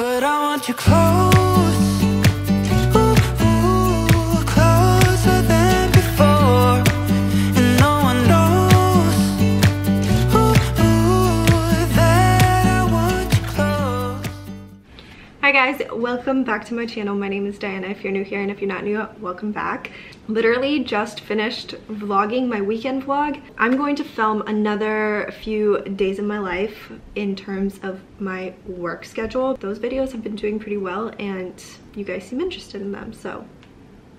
but I want you close. Ooh, ooh, closer than before, and no one knows. Ooh, ooh, that I want you close. Hi guys, welcome back to my channel. My name is Diana if you're new here, and if you're not new, welcome back. Literally just finished vlogging my weekend vlog. I'm going to film another few days in my life in terms of my work schedule. Those videos have been doing pretty well and you guys seem interested in them, so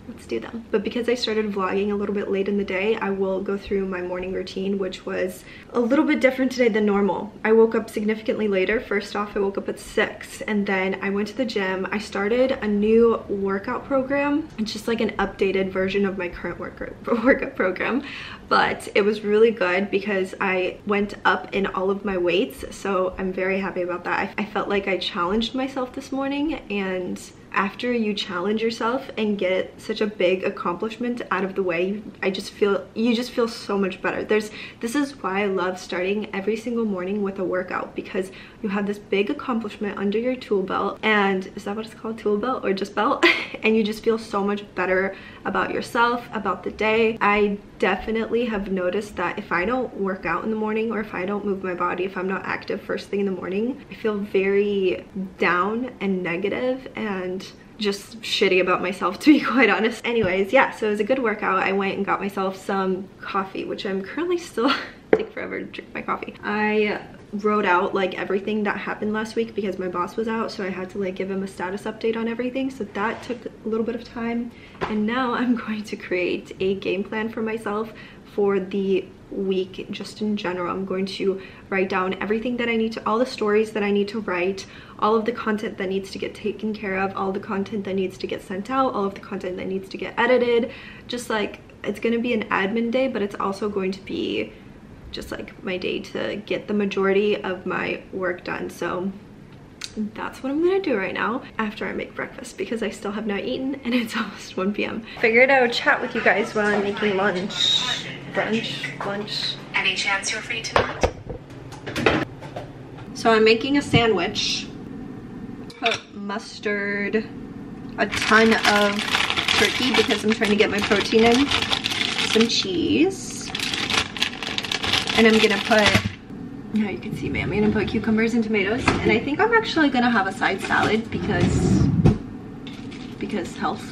let's do them. But because I started vlogging a little bit late in the day, I will go through my morning routine, which was a little bit different today than normal. I woke up significantly later. First off, I woke up at 6 and then I went to the gym. I started a new workout program. It's just like an updated version of my current workout program, but it was really good because I went up in all of my weights, so I'm very happy about that. I felt like I challenged myself this morning, and after you challenge yourself and get such a big accomplishment out of the way, you just feel so much better. This is why I love starting every single morning with a workout, because you have this big accomplishment under your tool belt, and is that what it's called, tool belt or just belt? And you just feel so much better about yourself, about the day. I definitely have noticed that if I don't work out in the morning, or if I don't move my body, if I'm not active first thing in the morning, I feel very down and negative and just shitty about myself, to be quite honest. Anyways, yeah, so it was a good workout. I went and got myself some coffee, which I'm currently still take forever to drink my coffee. I wrote out like everything that happened last week because my boss was out, so I had to like give him a status update on everything, so that took a little bit of time. And now I'm going to create a game plan for myself for the week. Just in general, I'm going to write down everything that I need to, all the stories that I need to write, all of the content that needs to get taken care of, all the content that needs to get sent out, all of the content that needs to get edited. Just like, it's going to be an admin day, but it's also going to be just like my day to get the majority of my work done. So that's what I'm gonna do right now after I make breakfast, because I still have not eaten and it's almost 1 p.m. Figured I would chat with you guys while I'm making lunch. Lunch. Any chance you're free tonight? So I'm making a sandwich. Put mustard, a ton of turkey because I'm trying to get my protein in, some cheese, and I'm gonna put, now you can see me, I'm gonna put cucumbers and tomatoes, and I think I'm actually gonna have a side salad because health.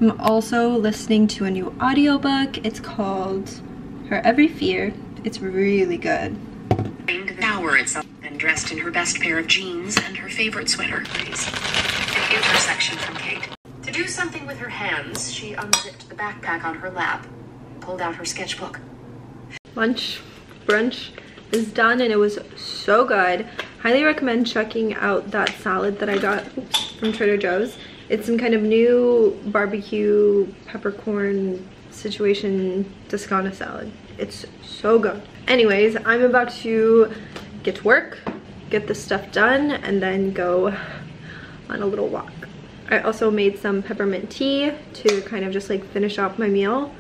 I'm also listening to a new audiobook. It's called Her Every Fear. It's really good. The tower itself, and dressed in her best pair of jeans and her favorite sweater. Please. An intersection from Kate. To do something with her hands, she unzipped the backpack on her lap, pulled out her sketchbook. Brunch is done and it was so good. Highly recommend checking out that salad that I got from Trader Joe's. It's some kind of new barbecue peppercorn situation Toscana salad. It's so good. Anyways, I'm about to get to work, get this stuff done, and then go on a little walk. I also made some peppermint tea to kind of just like finish off my meal.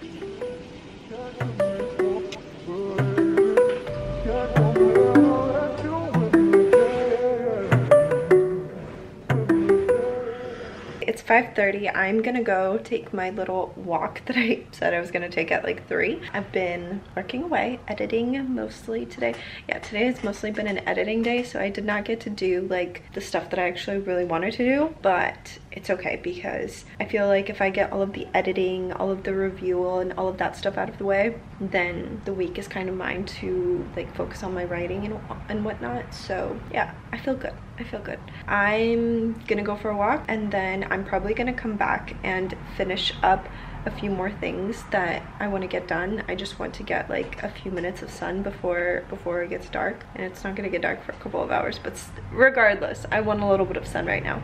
It's 5:30. I'm gonna go take my little walk that I said I was gonna take at like 3. I've been working away, editing mostly today. Yeah, today has mostly been an editing day, so I did not get to do like the stuff that I actually really wanted to do, but it's okay because I feel like if I get all of the editing, all of the review, and all of that stuff out of the way, then the week is kind of mine to like focus on my writing and whatnot. So yeah, I feel good. I feel good. I'm gonna go for a walk, and then I'm probably gonna come back and finish up a few more things that I want to get done. I just want to get like a few minutes of sun before it gets dark, and it's not gonna get dark for a couple of hours, but regardless, I want a little bit of sun right now.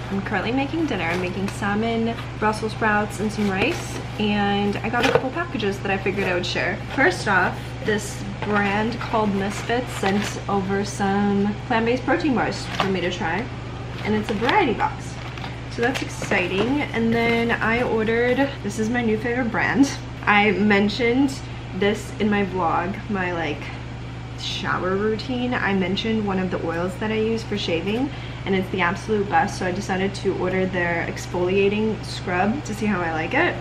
I'm currently making dinner. I'm making salmon, Brussels sprouts, and some rice, and I got a couple packages that I figured I would share. First off, this brand called Misfits sent over some plant-based protein bars for me to try, and it's a variety box, so that's exciting. And then I ordered, this is my new favorite brand. I mentioned this in my vlog, my like shower routine. I mentioned one of the oils that I use for shaving, and it's the absolute best, so I decided to order their exfoliating scrub to see how I like it.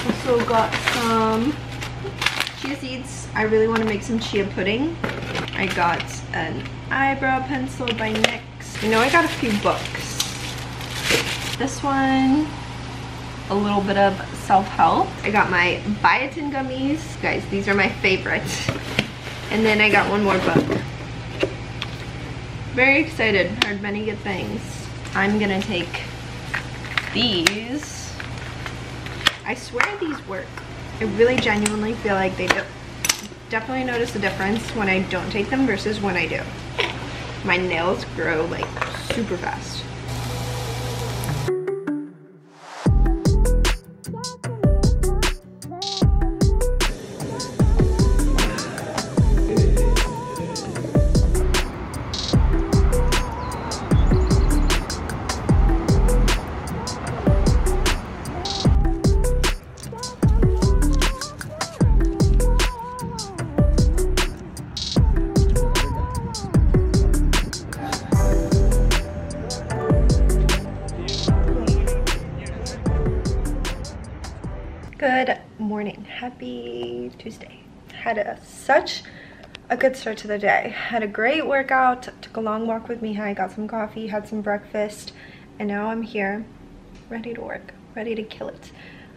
Also got some chia seeds. I really want to make some chia pudding. I got an eyebrow pencil by NYX. You know, I got a few books. This one, a little bit of self-help. I got my biotin gummies. Guys, these are my favorite. And then I got one more book. Very excited. Heard many good things. I'm gonna take these. I swear these work. I really genuinely feel like they do. Definitely notice the difference when I don't take them versus when I do. My nails grow like super fast. Good morning. Happy Tuesday. Had such a good start to the day. Had a great workout, took a long walk with Mihai, got some coffee, had some breakfast, and now I'm here ready to work, ready to kill it.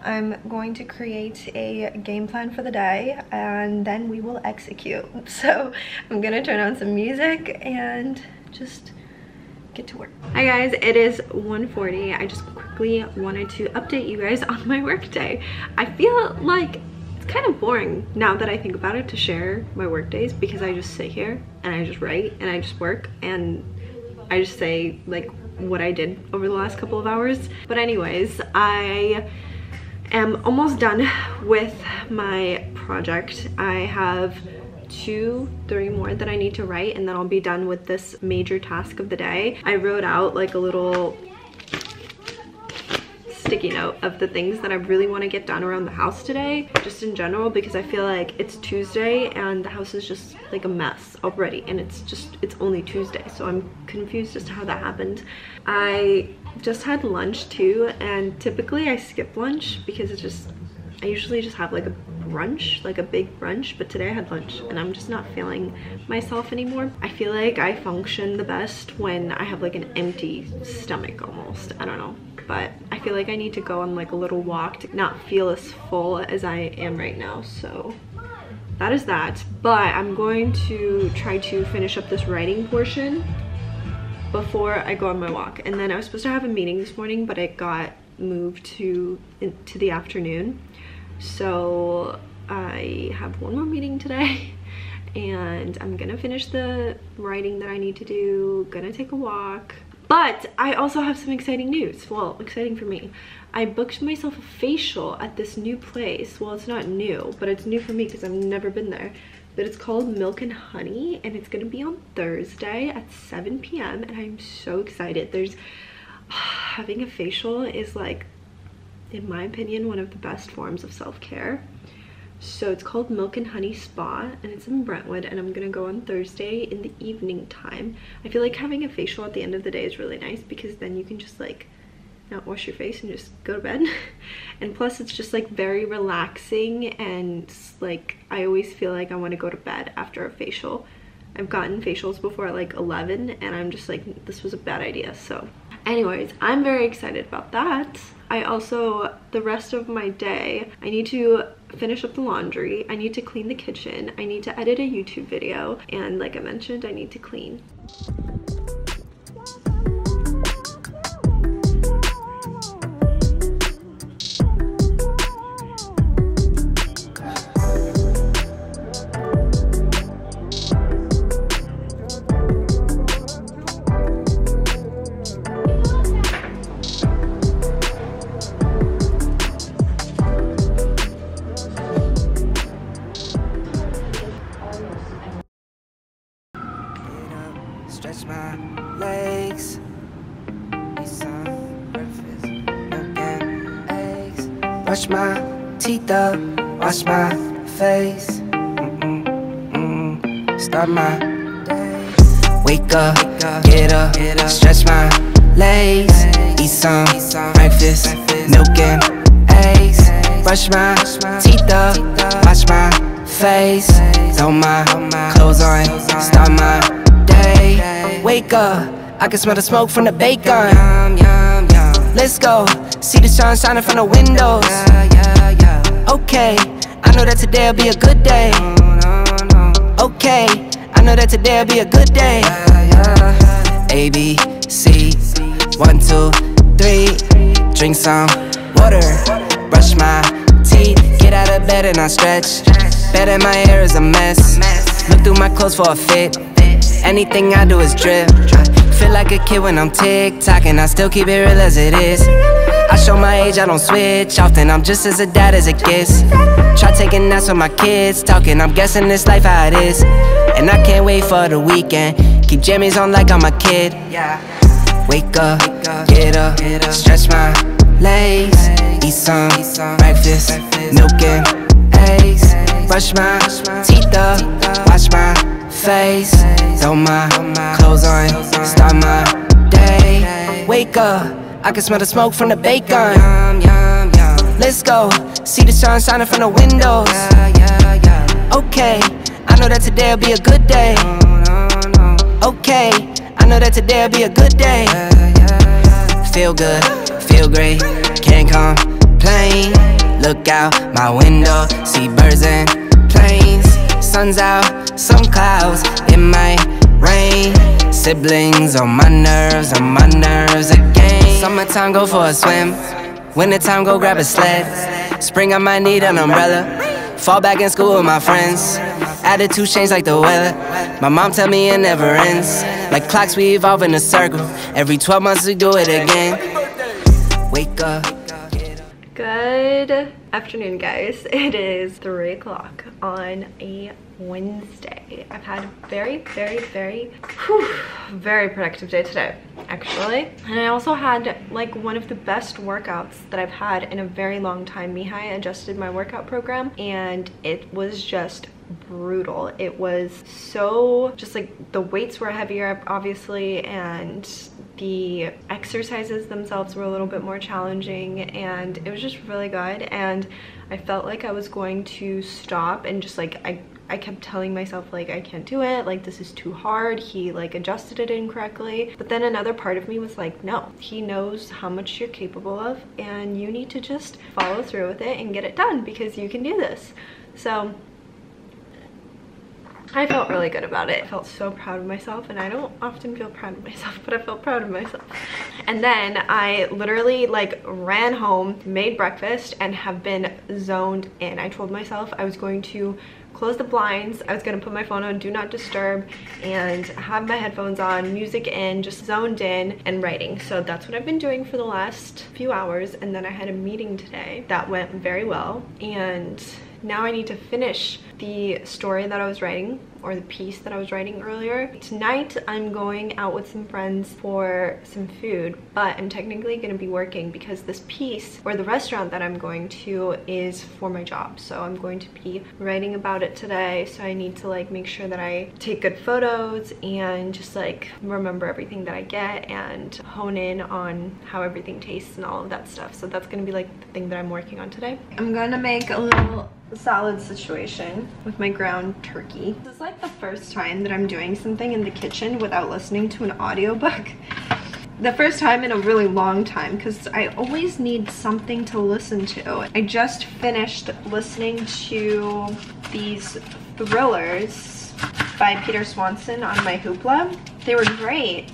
I'm going to create a game plan for the day and then we will execute. So I'm gonna turn on some music and just get to work. Hi guys, it is 1:40. I just quickly wanted to update you guys on my work day. I feel like it's kind of boring now that I think about it to share my work days, because I just sit here and I just write and I just work and I just say like what I did over the last couple of hours. But anyways, I am almost done with my project. I have 2-3 more that I need to write and then I'll be done with this major task of the day. I wrote out like a little sticky note of the things that I really want to get done around the house today, just in general, because I feel like it's Tuesday and the house is just like a mess already, and it's only Tuesday, so I'm confused as to how that happened. I just had lunch too, and typically I skip lunch because I usually just have like a brunch, like a big brunch, but today I had lunch and I'm just not feeling myself anymore. I feel like I function the best when I have like an empty stomach almost. I don't know, but I feel like I need to go on like a little walk to not feel as full as I am right now. So that is that, but I'm going to try to finish up this writing portion before I go on my walk. And then I was supposed to have a meeting this morning, but it got moved to the afternoon. So I have one more meeting today and I'm gonna finish the writing that I need to do, gonna take a walk. But I also have some exciting news. Well, exciting for me. I booked myself a facial at this new place. Well, it's not new, but it's new for me because I've never been there. But it's called Milk and Honey and it's gonna be on Thursday at 7 p.m. and I'm so excited. Having a facial is like, in my opinion, one of the best forms of self-care. So it's called Milk and Honey Spa and it's in Brentwood, and I'm gonna go on Thursday in the evening time. I feel like having a facial at the end of the day is really nice because then you can just like not wash your face and just go to bed. And plus it's just like very relaxing, and like I always feel like I want to go to bed after a facial. I've gotten facials before at like 11 and I'm just like, this was a bad idea. So anyways, I'm very excited about that. I also, the rest of my day, I need to finish up the laundry, I need to clean the kitchen, I need to edit a YouTube video, and like I mentioned, I need to clean. Stretch my legs, eat some breakfast, milk and eggs. Brush my teeth up, wash my face. start my day. Wake up, get up, stretch my legs, eat some breakfast, milk and eggs, brush my teeth up, wash my face, throw my clothes on, start my day. Wake up, I can smell the smoke from the bacon. Let's go, see the sun shining from the windows. Okay, I know that today'll be a good day. Okay, I know that today'll be a good day. A, B, C, 1, 2, 3. Drink some water, brush my teeth, get out of bed and I stretch. Bed in my hair is a mess. Look through my clothes for a fit. Anything I do is drip. Feel like a kid when I'm tick-tocking, I still keep it real as it is. I show my age, I don't switch often, I'm just as a dad as it gets. Try taking naps with my kids, talking, I'm guessing this life how it is. And I can't wait for the weekend, keep jammies on like I'm a kid. Wake up, get up, stretch my legs, eat some breakfast, milk and eggs, brush my teeth up, wash my face, throw my clothes on, start my day. Wake up, I can smell the smoke from the bacon. Let's go, see the sun shining from the windows. Okay, I know that today'll be a good day. Okay, I know that today'll be a good day. Feel good, feel great, can't complain. Look out my window, see birds and planes. Sun's out, some clouds, it might rain. Siblings on my nerves again. Summertime, go for a swim. Wintertime, go grab a sled. Spring, I might need an umbrella. Fall back in school with my friends. Attitude change like the weather. My mom tell me it never ends. Like clocks, we evolve in a circle. Every 12 months we do it again. Wake up. Good afternoon, guys. It is 3 o'clock on a Wednesday. I've had a very productive day today, actually. And I also had like one of the best workouts that I've had in a very long time. Mihai adjusted my workout program and it was just brutal. It was so just like the weights were heavier, obviously, and the exercises themselves were a little bit more challenging, and it was just really good. And I felt like I was going to stop and just like I kept telling myself like I can't do it, like this is too hard, he like adjusted it incorrectly. But then another part of me was like, no, he knows how much you're capable of and you need to just follow through with it and get it done because you can do this. So I felt really good about it. I felt so proud of myself, and I don't often feel proud of myself, but I felt proud of myself. And then I literally like ran home, made breakfast, and have been zoned in. I told myself I was going to close the blinds, I was gonna put my phone on do not disturb and have my headphones on, music in, just zoned in and writing. So that's what I've been doing for the last few hours. And then I had a meeting today that went very well, and now I need to finish the story that I was writing, or the piece that I was writing earlier. Tonight I'm going out with some friends for some food, but I'm technically going to be working because this piece, or the restaurant that I'm going to, is for my job. So I'm going to be writing about it today, so I need to like make sure that I take good photos and just like remember everything that I get and hone in on how everything tastes and all of that stuff. So that's going to be like the thing that I'm working on today. I'm going to make a little salad situation with my ground turkey. This is like the first time that I'm doing something in the kitchen without listening to an audiobook. The first time in a really long time, because I always need something to listen to. I just finished listening to these thrillers by Peter Swanson on my Hoopla. They were great.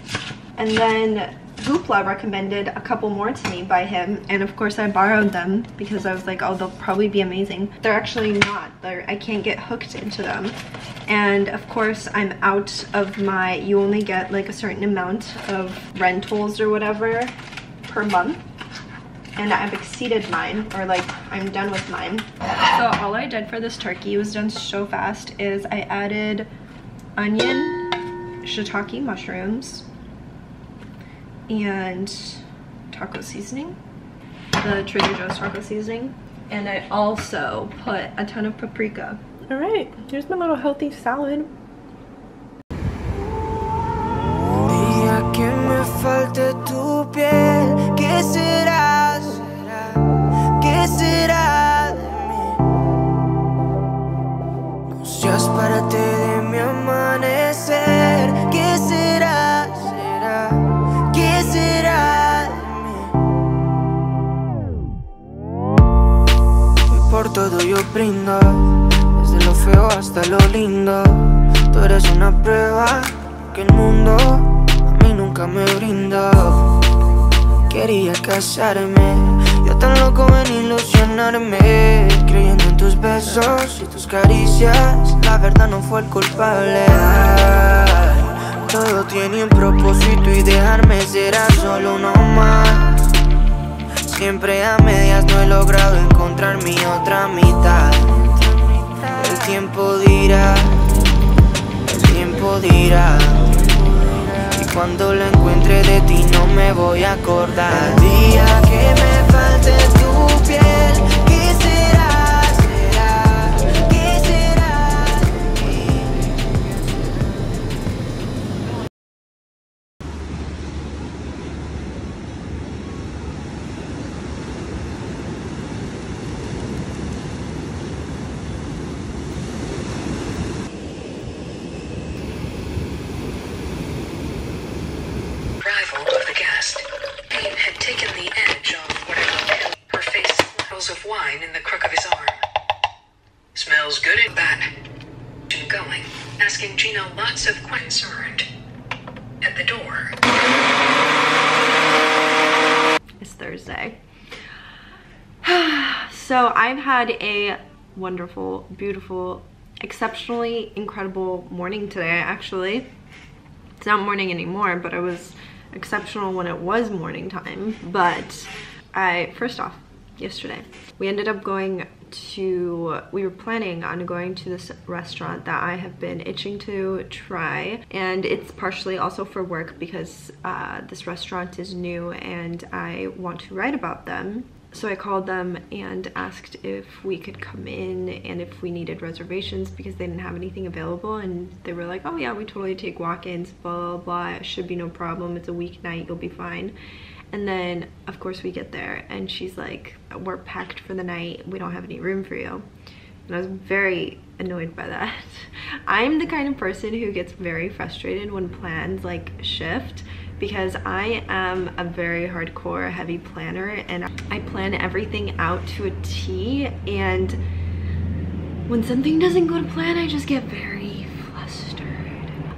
And then Hoopla recommended a couple more to me by him, and of course I borrowed them because I was like, oh, they'll probably be amazing. They're actually not. I can't get hooked into them. And of course I'm out of my, you only get like a certain amount of rentals or whatever per month, and I've exceeded mine, or like I'm done with mine. So all I did for this turkey, it was done so fast, is I added onion, shiitake mushrooms, and taco seasoning, the Trader Joe's taco seasoning, and I also put a ton of paprika. All right, here's my little healthy salad. es una prueba que el mundo a mí nunca me brindó. Quería casarme, yo tan loco en ilusionarme, creyendo en tus besos y tus caricias. La verdad no fue el culpable. Ay, todo tiene un propósito y dejarme será solo uno más. Siempre a medias no he logrado encontrar mi otra mitad. El tiempo dirá, el tiempo dirá. Y cuando lo encuentre de ti no me voy a acordar. El día que me falte tu piel, ¿qué será? ¿Qué será de mí? Arrival of the guest. Pain had taken the edge off whatever. Her face swirls of wine in the crook of his arm. Smells good in that. Going, asking Gina lots of concerned. At the door. It's Thursday. So I've had a wonderful, beautiful, exceptionally incredible morning today, actually. It's not morning anymore, but it was exceptional when it was morning time. But first off, yesterday, we ended up going to, we were planning on going to this restaurant that I have been itching to try. And it's partially also for work because this restaurant is new and I want to write about them. So I called them and asked if we could come in and if we needed reservations because they didn't have anything available, and they were like, oh yeah, we totally take walk-ins, blah blah blah, it should be no problem, it's a weeknight, you'll be fine. And then of course we get there and she's like, we're packed for the night, we don't have any room for you. And I was very annoyed by that. I'm the kind of person who gets very frustrated when plans like shift, because I am a very hardcore heavy planner and I plan everything out to a T, and when something doesn't go to plan I just get very flustered.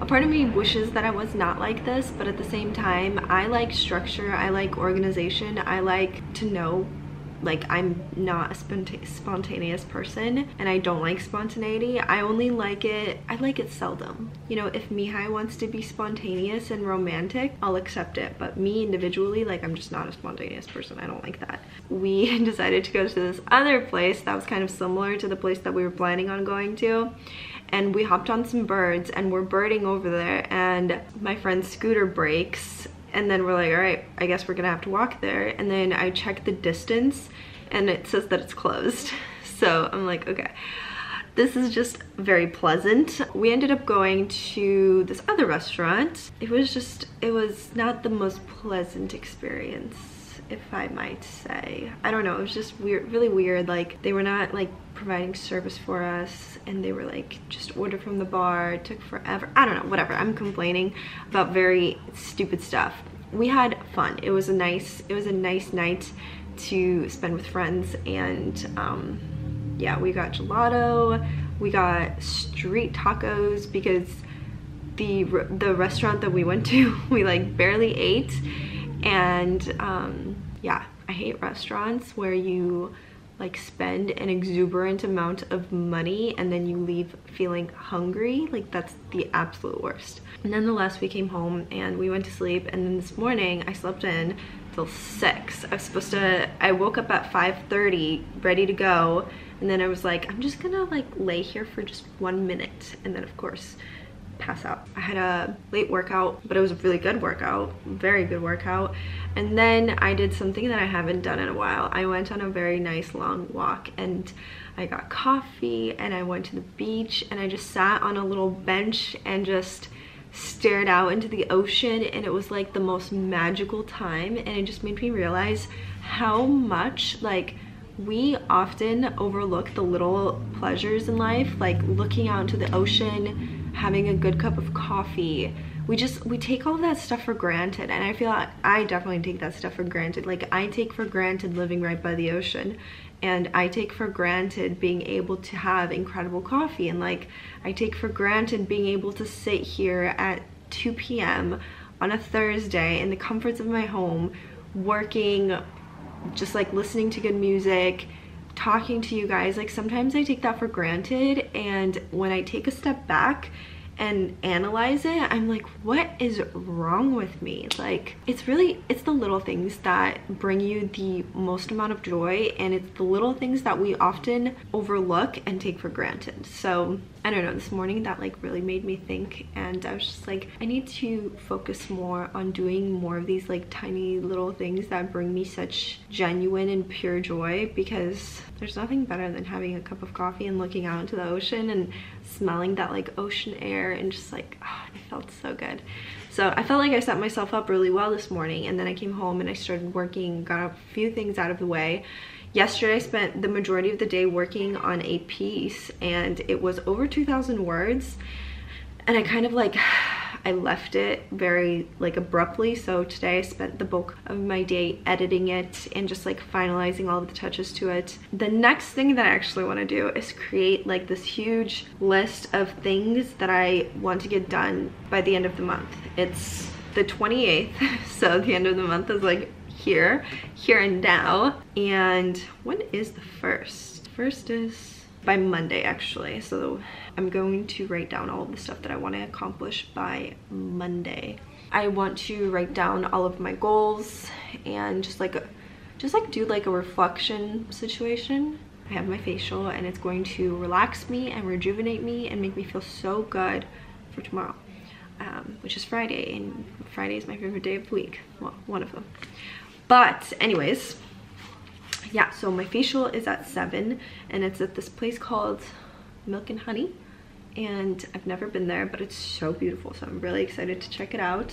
A part of me wishes that I was not like this, but at the same time I like structure, I like organization, I like to know, like, I'm not a spontaneous person and I don't like spontaneity. I only like it, I like it seldom. You know, if Mihai wants to be spontaneous and romantic, I'll accept it. But me individually, like, I'm just not a spontaneous person. I don't like that. We decided to go to this other place that was kind of similar to the place that we were planning on going to. And we hopped on some birds and we're birding over there, and my friend's scooter breaks. And then we're like, all right, I guess we're gonna have to walk there. And then I checked the distance and it says that it's closed. So I'm like, okay, this is just very pleasant. We ended up going to this other restaurant. It was not the most pleasant experience, if I might say. I don't know, it was just weird, really weird. Like, they were not like providing service for us, and they were like, just order from the bar, it took forever. I don't know, whatever. I'm complaining about very stupid stuff. We had fun. It was a nice night to spend with friends, and yeah, we got gelato, we got street tacos, because the restaurant that we went to, we like barely ate. And yeah, I hate restaurants where you like spend an exuberant amount of money and then you leave feeling hungry. Like, that's the absolute worst. Nonetheless, we came home and we went to sleep, and then this morning I slept in till 6. I woke up at 5:30 ready to go, and then I was like, I'm just gonna like lay here for just 1 minute, and then of course pass out. I had a late workout, but it was a really good workout, very good workout. And then I did something that I haven't done in a while. I went on a very nice long walk and I got coffee and I went to the beach and I just sat on a little bench and just stared out into the ocean, and it was like the most magical time. And it just made me realize how much like we often overlook the little pleasures in life, like looking out into the ocean, having a good cup of coffee we take all of that stuff for granted, and I feel like I definitely take that stuff for granted. Like, I take for granted living right by the ocean, and I take for granted being able to have incredible coffee, and like I take for granted being able to sit here at 2 p.m. on a Thursday in the comforts of my home, working, just like listening to good music, talking to you guys. Like, sometimes I take that for granted, and when I take a step back and analyze it, I'm like, what is wrong with me? Like, it's the little things that bring you the most amount of joy, and it's the little things that we often overlook and take for granted. So I don't know, this morning that like really made me think, and I was just like, I need to focus more on doing more of these like tiny little things that bring me such genuine and pure joy, because there's nothing better than having a cup of coffee and looking out into the ocean and smelling that like ocean air, and just like, oh, it felt so good. So I felt like I set myself up really well this morning, and then I came home and I started working, got a few things out of the way. Yesterday I spent the majority of the day working on a piece, and it was over 2,000 words, and I kind of like, I left it very like abruptly. So today I spent the bulk of my day editing it and just like finalizing all of the touches to it. The next thing that I actually want to do is create like this huge list of things that I want to get done by the end of the month. It's the 28th, so the end of the month is like here and now. And when is the first? First is by Monday actually, so I'm going to write down all of the stuff that I want to accomplish by Monday. I want to write down all of my goals and just do like a reflection situation. I have my facial, and it's going to relax me and rejuvenate me and make me feel so good for tomorrow, which is Friday, and Friday is my favorite day of the week. Well, one of them. But anyways, yeah, so my facial is at 7, and it's at this place called Milk and Honey, and I've never been there, but it's so beautiful, so I'm really excited to check it out.